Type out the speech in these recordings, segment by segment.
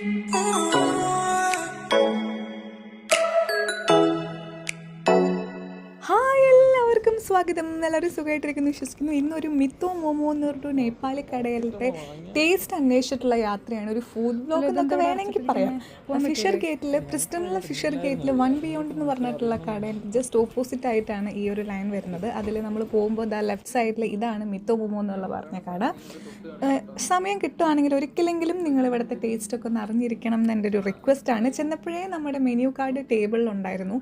Hi, എല്ലാവർക്കും സ്വാഗതം. എല്ലാവരും സുഖമായിട്ടിരിക്കുന്നു വിശ്വസിക്കുന്നു. ഇന്നൊരു മിത്തോ മോമോ എന്ന് പറഞ്ഞിട്ട് നേപ്പാളി കടയിലത്തെ ടേസ്റ്റ് അന്വേഷിച്ചിട്ടുള്ള യാത്രയാണ്. ഒരു ഫുഡ് ബ്ലോഗ് എന്നൊക്കെ വേണമെങ്കിൽ പറയാം. ഫിഷർ ഗേറ്റിൽ, പ്രിസ്റ്റണിലെ ഫിഷർ ഗേറ്റിൽ വൺ ബിയോണ്ട് എന്ന് പറഞ്ഞിട്ടുള്ള കടയിൽ ജസ്റ്റ് ഓപ്പോസിറ്റ് ആയിട്ടാണ് ഈ ഒരു ലൈൻ വരുന്നത്. അതിൽ നമ്മൾ പോകുമ്പോൾ ലെഫ്റ്റ് സൈഡിൽ ഇതാണ് മിത്തോ മോമോ എന്നുള്ള പറഞ്ഞ കട. സമയം കിട്ടുകയാണെങ്കിൽ ഒരിക്കലെങ്കിലും നിങ്ങൾ ഇവിടുത്തെ ടേസ്റ്റൊക്കെ ഒന്ന് അറിഞ്ഞിരിക്കണം എന്ന് എൻ്റെ ഒരു റിക്വസ്റ്റാണ്. ചെന്നപ്പോഴേ നമ്മുടെ മെനു കാർഡ് ടേബിളിലുണ്ടായിരുന്നു.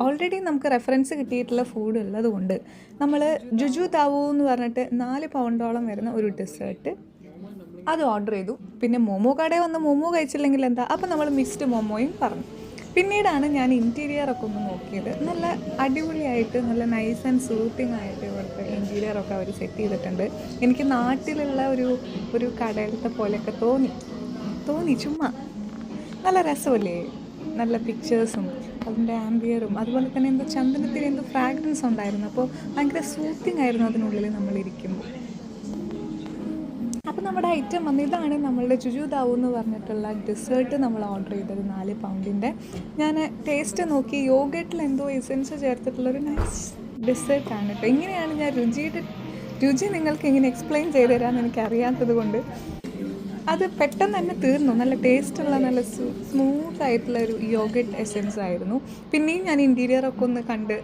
ഓൾറെഡി നമുക്ക് റെഫറൻസ് കിട്ടിയിട്ടുള്ള ഫുഡ് ഉള്ളതുകൊണ്ട് നമ്മൾ ജുജു താവു എന്ന് പറഞ്ഞിട്ട് 4 പൗണ്ടോളം വരുന്ന ഒരു ഡെസേർട്ട് അത് ഓർഡർ ചെയ്തു. പിന്നെ മോമോ കടയിൽ വന്ന് മോമോ കഴിച്ചില്ലെങ്കിൽ എന്താ, അപ്പോൾ നമ്മൾ മിക്സ്ഡ് മോമോയും പറഞ്ഞു. പിന്നീടാണ് ഞാൻ ഇൻറ്റീരിയറൊക്കെ ഒന്ന് നോക്കിയത്. നല്ല അടിപൊളിയായിട്ട്, നല്ല നൈസ് ആൻഡ് സൂത്തിങ് ആയിട്ട് ഇവിടുത്തെ ഇൻറ്റീരിയറൊക്കെ അവർ സെറ്റ് ചെയ്തിട്ടുണ്ട്. എനിക്ക് നാട്ടിലുള്ള ഒരു കടയിലത്തെ പോലെയൊക്കെ തോന്നി ചുമ്മാ. നല്ല രസമല്ലേ, നല്ല പിക്ചേഴ്സും അതിൻ്റെ ആംബിയറും അതുപോലെ തന്നെ എന്തോ ചന്ദനത്തിന് എന്തോ ഫ്രാഗ്രൻസ് ഉണ്ടായിരുന്നു. അപ്പോൾ ഭയങ്കര സൂത്തിങ് ആയിരുന്നു അതിനുള്ളിൽ നമ്മളിരിക്കുമ്പോൾ. അപ്പോൾ നമ്മുടെ ഐറ്റം വന്ന് ഇതാണ് നമ്മളുടെ ജുജു ദാവു എന്ന് പറഞ്ഞിട്ടുള്ള ഡെസേർട്ട് നമ്മൾ ഓർഡർ ചെയ്തത് 4 പൗണ്ടിൻ്റെ. ഞാൻ ടേസ്റ്റ് നോക്കി, യോഗട്ടിൽ എന്തോ എസെൻസ് ചേർത്തിട്ടുള്ളൊരു നൈസ് ഡെസേർട്ടാണ് കേട്ടോ. ഇങ്ങനെയാണ് ഞാൻ രുചി നിങ്ങൾക്ക് എങ്ങനെ എക്സ്പ്ലെയിൻ ചെയ്തു തരാമെന്ന് എനിക്കറിയാത്തത് കൊണ്ട് അത് പെട്ടെന്ന് തന്നെ തീർന്നു. നല്ല ടേസ്റ്റുള്ള, നല്ല സ്മൂത്ത് ആയിട്ടുള്ള ഒരു യോഗട്ട് എസെൻസ് ആയിരുന്നു. പിന്നെയും ഞാൻ ഇൻറ്റീരിയറൊക്കെ ഒന്ന് കണ്ട്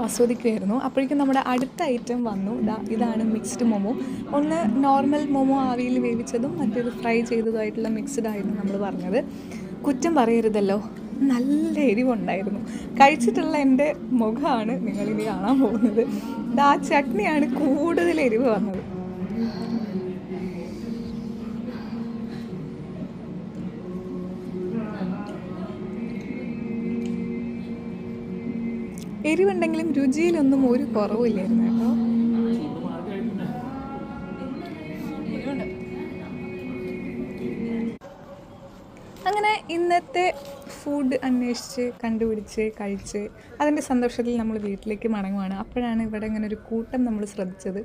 ആസ്വദിക്കുമായിരുന്നു. അപ്പോഴേക്കും നമ്മുടെ അടുത്ത ഐറ്റം വന്നു. ഇതാണ് മിക്സ്ഡ് മോമോ. ഒന്ന് നോർമൽ മോമോ ആവിയിൽ വേവിച്ചതും മറ്റൊരു ഫ്രൈ ചെയ്തതുമായിട്ടുള്ള മിക്സ്ഡ് ആയിരുന്നു നമ്മൾ പറഞ്ഞത്. കുറ്റം പറയരുതല്ലോ, നല്ല എരിവുണ്ടായിരുന്നു. കഴിച്ചിട്ടുള്ള എൻ്റെ മുഖമാണ് നിങ്ങളിനി കാണാൻ പോകുന്നത്. ആ ചട്നിയാണ് കൂടുതൽ എരിവ് വന്നത്. എരിവുണ്ടെങ്കിലും രുചിയിലൊന്നും ഒരു കുറവില്ലായിരുന്നു കേട്ടോ. അങ്ങനെ ഇന്നത്തെ ഫുഡ് അന്വേഷിച്ച് കണ്ടുപിടിച്ച് കഴിച്ച് അതിൻ്റെ സന്തോഷത്തിൽ നമ്മൾ വീട്ടിലേക്ക് മടങ്ങുവാണ്. അപ്പോഴാണ് ഇവിടെ ഇങ്ങനെ ഒരു കൂട്ടം നമ്മൾ ശ്രദ്ധിച്ചത്.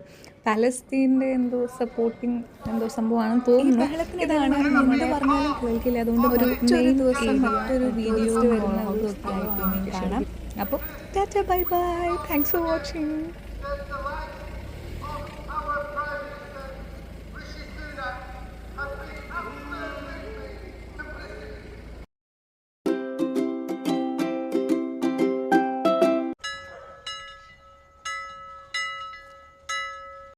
പാലസ്തീൻ്റെ എന്തോ സപ്പോർട്ടിങ് എന്തോ സംഭവമാണെന്ന് തോന്നുന്നു. ഇതാണ് നമ്മുടെ പറഞ്ഞാലും കേൾക്കില്ല. അതുകൊണ്ട് ഒരു ദിവസം മറ്റൊരു വീഡിയോ വരുന്ന കാണാം. അപ്പോൾ Tata, bye bye, thanks for watching.